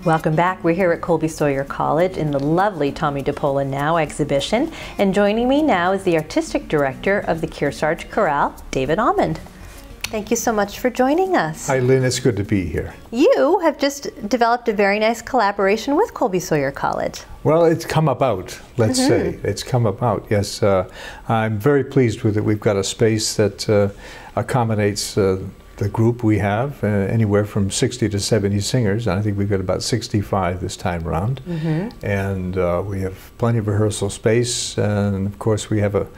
Welcome back. We're here at Colby-Sawyer College in the lovely Tommy DePola Now exhibition. And joining me now is the Artistic Director of the Kearsarge Chorale, David Almond. Thank you so much for joining us. Hi, Lynn. It's good to be here. You have just developed a very nice collaboration with Colby-Sawyer College. Well, it's come about, let's say. It's come about, yes. I'm very pleased with it. We've got a space that accommodates the group we have, anywhere from 60 to 70 singers. And I think we've got about 65 this time around. And we have plenty of rehearsal space. And of course, we have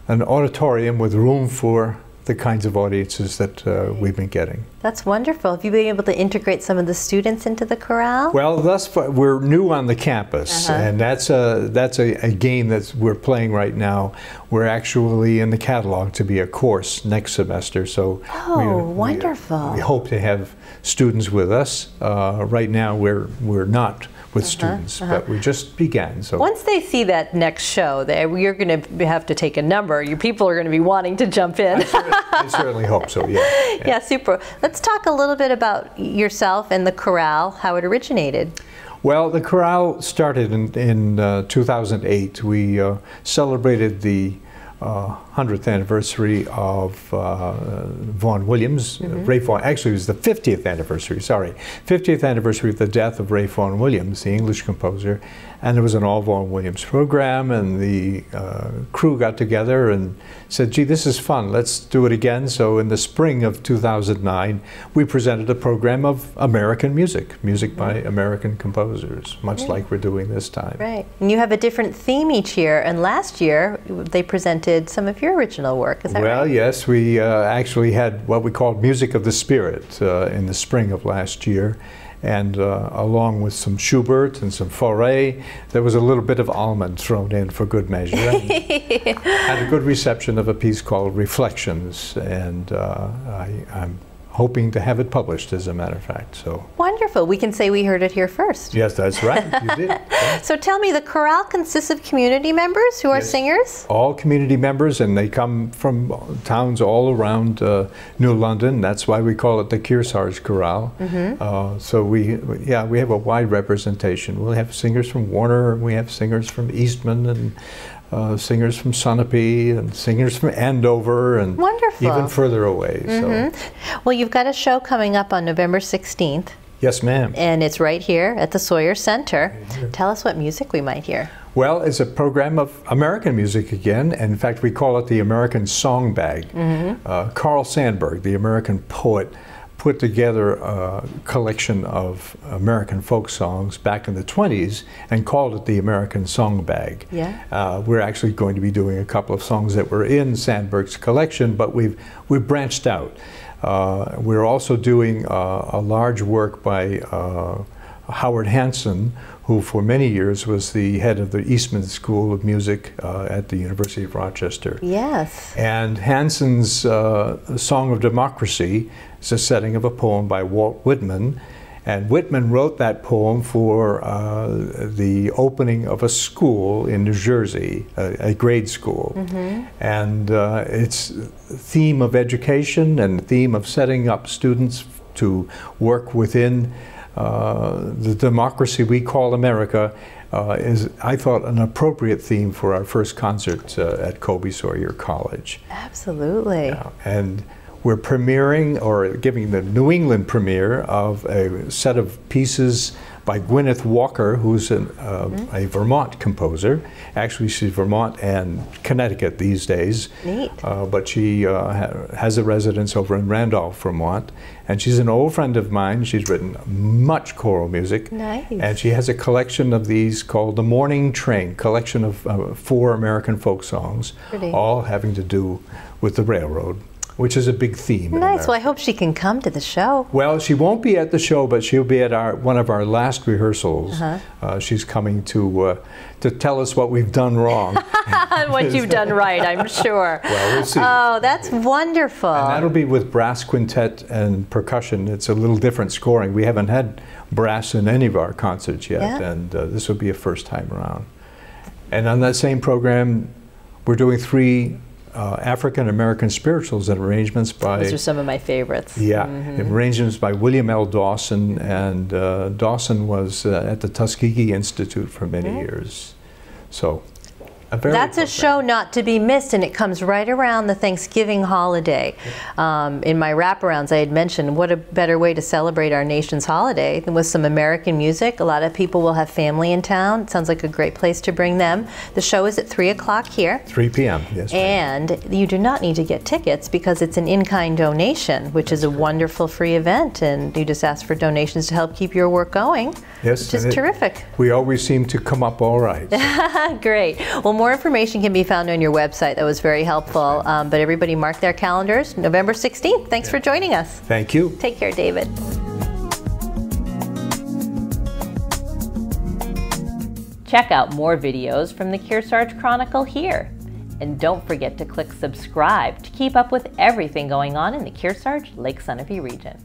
an auditorium with room for the kinds of audiences that we've been getting. That's wonderful. Have you been able to integrate some of the students into the chorale? Well, thus far, we're new on the campus, and that's a game that we're playing right now. We're actually in the catalog to be a course next semester, so wonderful. We hope to have students with us. Right now, we're not with students, but we just began. So once they see that next show, you're going to have to take a number. Your people are going to be wanting to jump in. I certainly hope so. Yeah. Yeah, super. Let's talk a little bit about yourself and the chorale, how it originated. Well, the chorale started in 2008. We celebrated the 100th anniversary of Vaughan Williams. Ray Vaughan, actually it was the 50th anniversary, sorry. 50th anniversary of the death of Ray Vaughan Williams, the English composer. And there was an all Vaughan Williams program, and the crew got together and said, gee, this is fun, let's do it again. So in the spring of 2009, we presented a program of American music by American composers, much like we're doing this time. Right, and you have a different theme each year, and last year they presented some of your original work, is that right? Well, yes, we actually had what we called Music of the Spirit in the spring of last year. And along with some Schubert and some Fauré, there was a little bit of Almond thrown in for good measure. Had a good reception of a piece called Reflections, and I'm hoping to have it published, as a matter of fact. So wonderful. We can say we heard it here first. Yes, that's right. You did. Yeah. So tell me, the chorale consists of community members who are singers? All community members, and they come from towns all around New London. That's why we call it the Kearsarge Chorale. So we have a wide representation. We'll have singers from Warner, we have singers from Eastman, and singers from Sunapee, and singers from Andover, and even further away. So. Well, you've got a show coming up on November 16th. Yes, ma'am. And it's right here at the Sawyer Center. Tell us what music we might hear. Well, it's a program of American music again, and in fact we call it the American Song Bag. Carl Sandburg, the American poet, put together a collection of American folk songs back in the 20s and called it the American Song Bag. We're actually going to be doing a couple of songs that were in Sandburg's collection, but we've branched out. We're also doing a large work by Howard Hanson, who for many years was the head of the Eastman School of Music at the University of Rochester. Yes. And Hanson's Song of Democracy is a setting of a poem by Walt Whitman. And Whitman wrote that poem for the opening of a school in New Jersey, a grade school. And it's a theme of education and the theme of setting up students to work within the democracy we call America is, I thought, an appropriate theme for our first concert at Colby-Sawyer College. Absolutely. And we're premiering, or giving the New England premiere, of a set of pieces by Gwyneth Walker, who's a Vermont composer. Actually, she's Vermont and Connecticut these days. Neat. But she has a residence over in Randolph, Vermont. And she's an old friend of mine. She's written much choral music. Nice. And she has a collection of these called The Morning Train, collection of 4 American folk songs, all having to do with the railroad, which is a big theme. Nice. Well, I hope she can come to the show. Well, she won't be at the show, but she'll be at one of our last rehearsals. She's coming to tell us what we've done wrong. What you've done right, I'm sure. Well, we'll see. Oh, that's wonderful. And that'll be with brass quintet and percussion. It's a little different scoring. We haven't had brass in any of our concerts yet, and this will be a first time around. And on that same program, we're doing 3 African American spirituals and arrangements by... Those are some of my favorites. Yeah, arrangements by William L. Dawson, and Dawson was at the Tuskegee Institute for many years. So, that's a show not to be missed, and it comes right around the Thanksgiving holiday. In my wraparounds, I had mentioned what a better way to celebrate our nation's holiday than with some American music. A lot of people will have family in town. It sounds like a great place to bring them. The show is at 3 o'clock here. 3 p.m., yes. And you do not need to get tickets because it's an in-kind donation, which is a wonderful free event, and you just ask for donations to help keep your work going. Yes, which is terrific. We always seem to come up all right. So. Great. Well, more information can be found on your website. That was very helpful. But everybody mark their calendars, November 16th. Thanks for joining us. Thank you. Take care, David. Check out more videos from the Kearsarge Chronicle here. And don't forget to click subscribe to keep up with everything going on in the Kearsarge Lake Sunapee region.